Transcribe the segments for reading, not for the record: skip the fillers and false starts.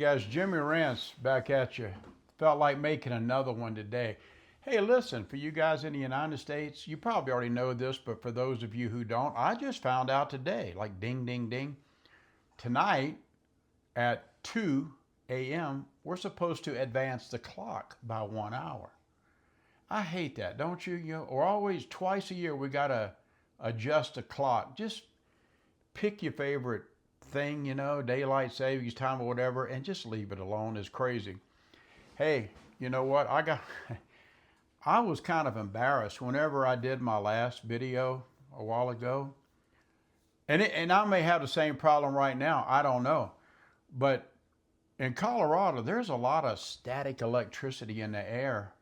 Guys, Jimmy Rance back at you. Felt like making another one today. Hey, listen, for you guys in the United States, you probably already know this, but for those of you who don't, I just found out today, like ding, ding, ding. Tonight at 2 a.m., we're supposed to advance the clock by 1 hour. I hate that, don't you? Or always twice a year we got to adjust the clock. Just pick your favorite thing, daylight savings time or whatever, and just leave it alone. It's crazy. Hey, you know what? I was kind of embarrassed whenever I did my last video a while ago. And I may have the same problem right now. I don't know. But in Colorado, there's a lot of static electricity in the air.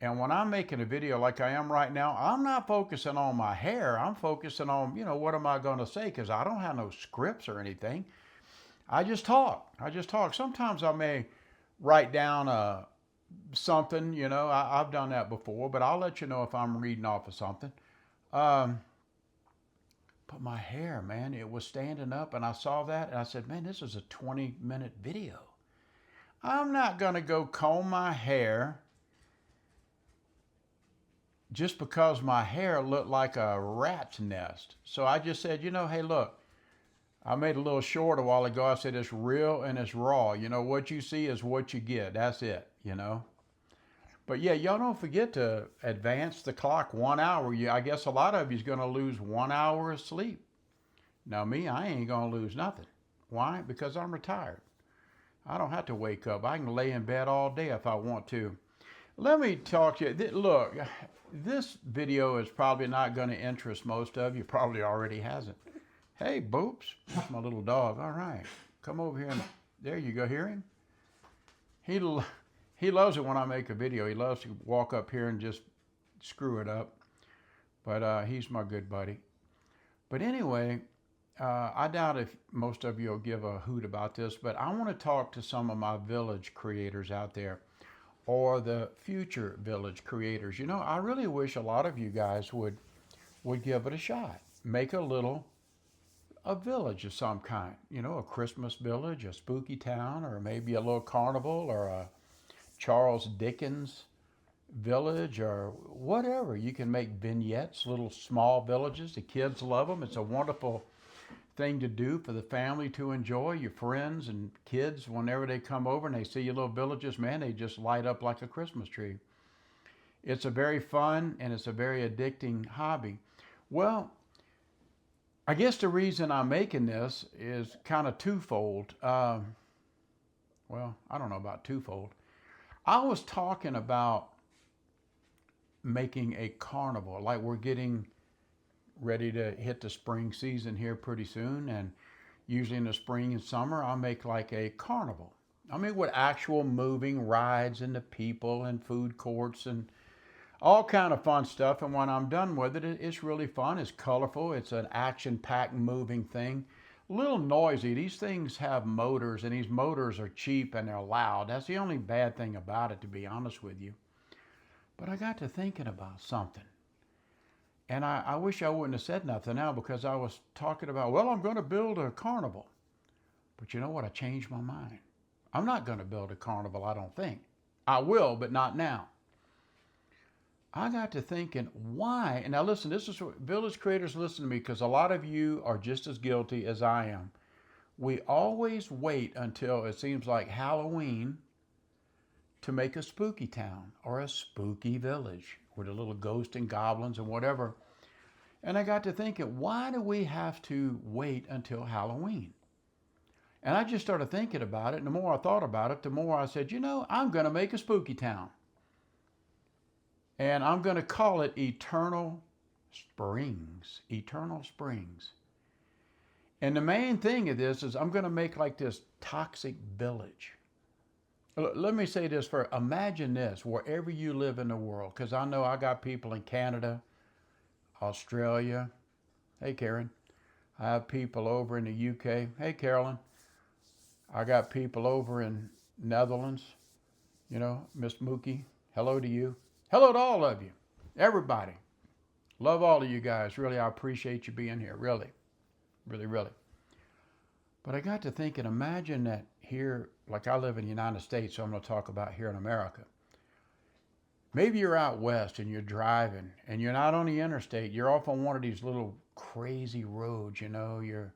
And when I'm making a video like I am right now, I'm not focusing on my hair. I'm focusing on, what am I going to say? Because I don't have no scripts or anything. I just talk. Sometimes I may write down something, I've done that before, but I'll let you know if I'm reading off of something. But my hair, man, it was standing up, and I saw that, and I said, man, this is a 20-minute video. I'm not going to go comb my hair just because my hair looked like a rat's nest. So I just said, hey, look, I made a little short a while ago. I said, it's real and it's raw. What you see is what you get. That's it, But yeah, y'all don't forget to advance the clock 1 hour. I guess a lot of you's going to lose 1 hour of sleep. Now me, I ain't going to lose nothing. Why? Because I'm retired. I don't have to wake up. I can lay in bed all day if I want to. Let me talk to you. Look, this video is probably not going to interest most of you. Probably already hasn't. Hey, Boops. That's my little dog. All right. Come over here. There you go. Hear him? He loves it when I make a video. He loves to walk up here and just screw it up. But he's my good buddy. But anyway, I doubt if most of you will give a hoot about this, but I want to talk to some of my village creators out there, or the future village creators. I really wish a lot of you guys would give it a shot. Make a village of some kind, a Christmas village, a spooky town, or maybe a little carnival, or a Charles Dickens village, or whatever. You can make vignettes, little small villages. The kids love them. It's a wonderful thing to do for the family to enjoy. Your friends and kids, whenever they come over and they see your little villages, man, they just light up like a Christmas tree. It's a very fun and it's a very addicting hobby. Well, I guess the reason I'm making this is kind of twofold. Well, I don't know about twofold. I was talking about making a carnival, like we're getting ready to hit the spring season here pretty soon, and usually in the spring and summer I'll make like a carnival. With actual moving rides and the people and food courts and all kind of fun stuff. And when I'm done with it, it's really fun. It's colorful. It's an action-packed moving thing. A little noisy. These things have motors, and these motors are cheap and they're loud. That's the only bad thing about it, to be honest with you. But I got to thinking about something. And I wish I wouldn't have said nothing now, because I was talking about, well, I'm going to build a carnival. But you know what? I changed my mind. I'm not going to build a carnival, I don't think. I will, but not now. I got to thinking, why? And now listen, this is what village creators, listen to me, because a lot of you are just as guilty as I am. We always wait until it seems like Halloween to make a spooky town or a spooky village with a little ghosts and goblins and whatever. And I got to thinking, why do we have to wait until Halloween? And I just started thinking about it. And the more I thought about it, the more I said, I'm going to make a spooky town. And I'm going to call it Eternal Springs. Eternal Springs. And the main thing of this is I'm going to make like this toxic village. Let me say this first. Imagine this, wherever you live in the world, because I know I got people in Canada, Australia. Hey, Karen. I have people over in the UK. Hey, Carolyn. I got people over in Netherlands. Miss Mookie, hello to you. Hello to all of you. Everybody. Love all of you guys. Really, I appreciate you being here. Really. Really, really. But I got to thinking, imagine that here like I live in the United States, so I'm going to talk about here in America. Maybe you're out west and you're driving and you're not on the interstate. You're off on one of these little crazy roads, you're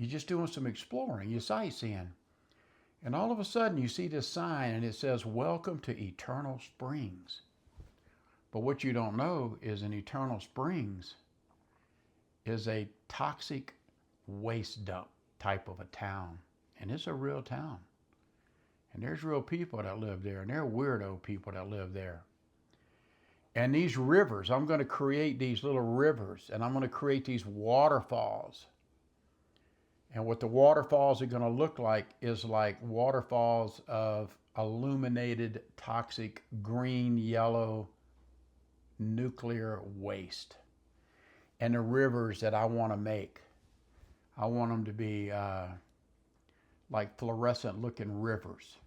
just doing some exploring, you're sightseeing. And all of a sudden you see this sign and it says, "Welcome to Eternal Springs." But what you don't know is in Eternal Springs is a toxic waste dump type of a town. And it's a real town. And there's real people that live there, and they're weirdo people that live there. And these rivers, I'm going to create these little rivers, and I'm going to create these waterfalls. And what the waterfalls are going to look like is like waterfalls of illuminated, toxic, green, yellow, nuclear waste. And the rivers that I want to make, I want them to be like fluorescent looking rivers.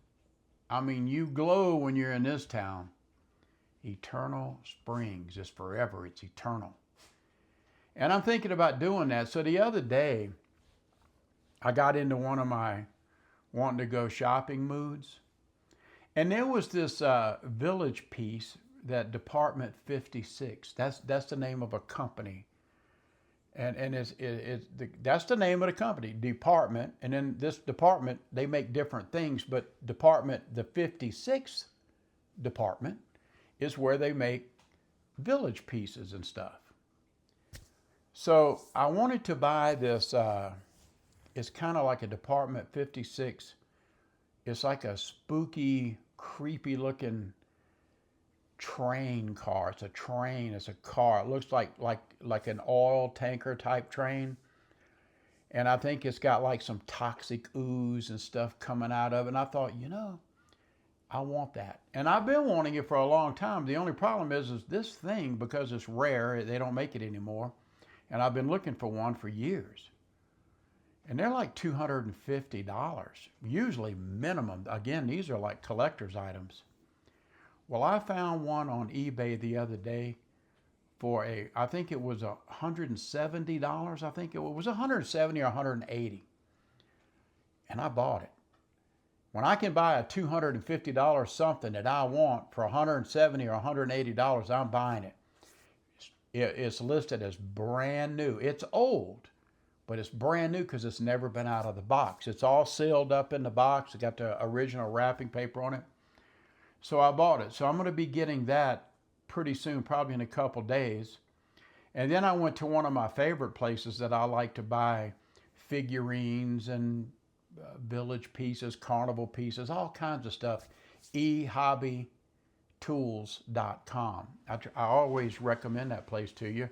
I mean, you glow when you're in this town. Eternal Springs is forever. It's eternal. And I'm thinking about doing that. So the other day, I got into one of my wanting to go shopping moods. And there was this Village piece, that Department 56. That's the name of a company. And that's the name of the company, Department. And then this department, they make different things, but the 56th department is where they make Village pieces and stuff. So I wanted to buy this, it's kind of like a Department 56. It's like a spooky, creepy looking train car. It's a train, it's a car. It looks like an oil tanker type train. And I think it's got like some toxic ooze and stuff coming out of it. And I thought, I want that. And I've been wanting it for a long time. The only problem is this thing, because it's rare, they don't make it anymore. And I've been looking for one for years. And they're like $250, usually minimum. Again, these are like collector's items. Well, I found one on eBay the other day for I think it was $170. I think it was $170 or $180. And I bought it. When I can buy a $250 something that I want for $170 or $180, I'm buying it. It's listed as brand new. It's old, but it's brand new because it's never been out of the box. It's all sealed up in the box. It got the original wrapping paper on it. So I bought it. So I'm going to be getting that pretty soon, probably in a couple days. And then I went to one of my favorite places that I like to buy figurines and Village pieces, carnival pieces, all kinds of stuff. ehobbytools.com. I always recommend that place to you.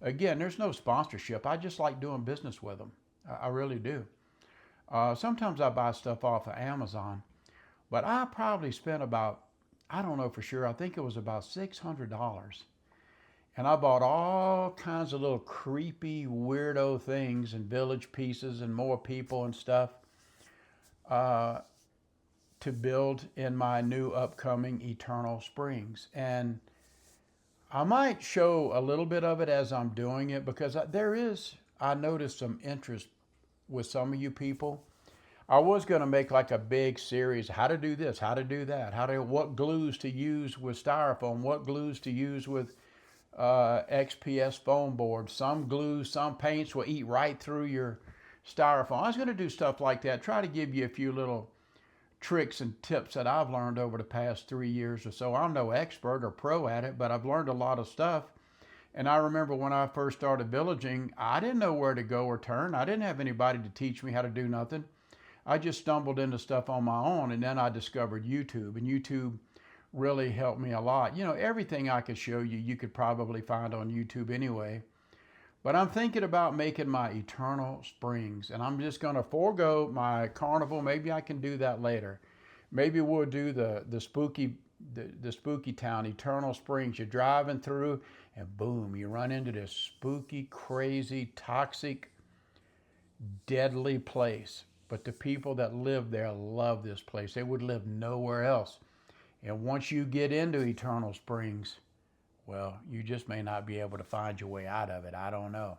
Again, there's no sponsorship. I just like doing business with them. I really do. Sometimes I buy stuff off of Amazon, but I probably spent about, I don't know for sure, I think it was about $600. And I bought all kinds of little creepy, weirdo things and Village pieces and more people and stuff to build in my new upcoming Eternal Springs. And I might show a little bit of it as I'm doing it, because I noticed some interest with some of you people. I was going to make like a big series, how to do this, how to do that, what glues to use with styrofoam, what glues to use with XPS foam board. Some glues, some paints will eat right through your styrofoam. I was going to do stuff like that, try to give you a few little tricks and tips that I've learned over the past 3 years or so. I'm no expert or pro at it, but I've learned a lot of stuff. And I remember when I first started villaging, I didn't know where to go or turn. I didn't have anybody to teach me how to do nothing. I just stumbled into stuff on my own, and then I discovered YouTube, and YouTube really helped me a lot. Everything I could show you, you could probably find on YouTube anyway. But I'm thinking about making my Eternal Springs, and I'm just going to forego my carnival. Maybe I can do that later. Maybe we'll do the spooky town, Eternal Springs. You're driving through, and boom, you run into this spooky, crazy, toxic, deadly place. But the people that live there love this place. They would live nowhere else. And once you get into Eternal Springs, well, you just may not be able to find your way out of it. I don't know.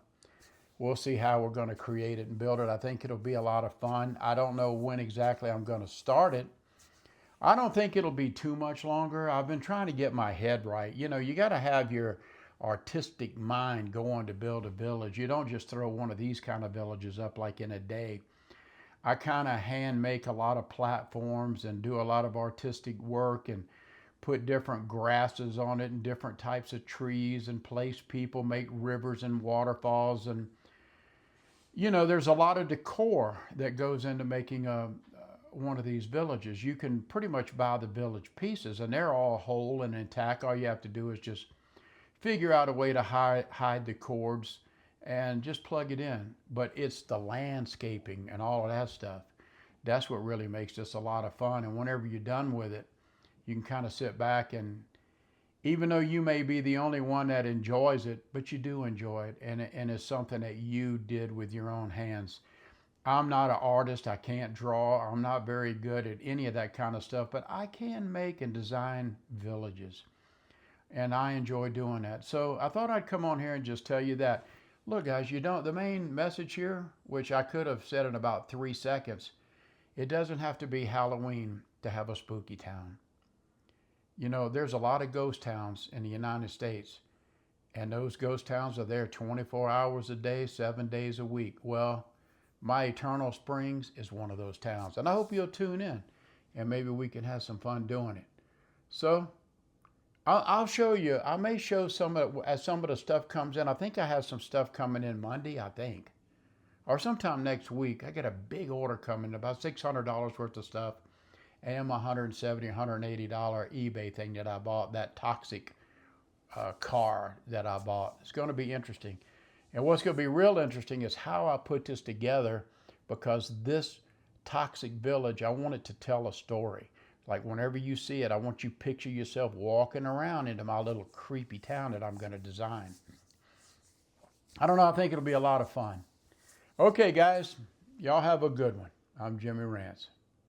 we'll see how we're going to create it and build it. I think it'll be a lot of fun. I don't know when exactly I'm going to start it. I don't think it'll be too much longer. I've been trying to get my head right. You know, you got to have your artistic mind going to build a village. You don't just throw one of these kind of villages up like in a day. I kind of hand make a lot of platforms and do a lot of artistic work and put different grasses on it and different types of trees and place people, make rivers and waterfalls. And, you know, there's a lot of decor that goes into making one of these villages. You can pretty much buy the village pieces and they're all whole and intact. All you have to do is just figure out a way to hide the cords and just plug it in. But it's the landscaping and all of that stuff. That's what really makes this a lot of fun. And whenever you're done with it, you can kind of sit back and even though you may be the only one that enjoys it, but you do enjoy it. And it's something that you did with your own hands. I'm not an artist. I can't draw. I'm not very good at any of that kind of stuff, but I can make and design villages. And I enjoy doing that. So I thought I'd come on here and just tell you that. Look, guys, the main message here, which I could have said in about 3 seconds, it doesn't have to be Halloween to have a spooky town. You know, there's a lot of ghost towns in the United States, and those ghost towns are there 24 hours a day, 7 days a week. Well, my Eternal Springs is one of those towns, and I hope you'll tune in, and maybe we can have some fun doing it. So I'll show you. I may show some of it as some of the stuff comes in. I think I have some stuff coming in Monday, I think, or sometime next week. I get a big order coming, about $600 worth of stuff, and my $170, $180 eBay thing that I bought, that toxic car that I bought. It's going to be interesting. And what's going to be real interesting is how I put this together, because this toxic village, I want it to tell a story. Like whenever you see it, I want you to picture yourself walking around into my little creepy town that I'm going to design. I don't know. I think it'll be a lot of fun. Okay, guys, y'all have a good one. I'm Jimmy Rance.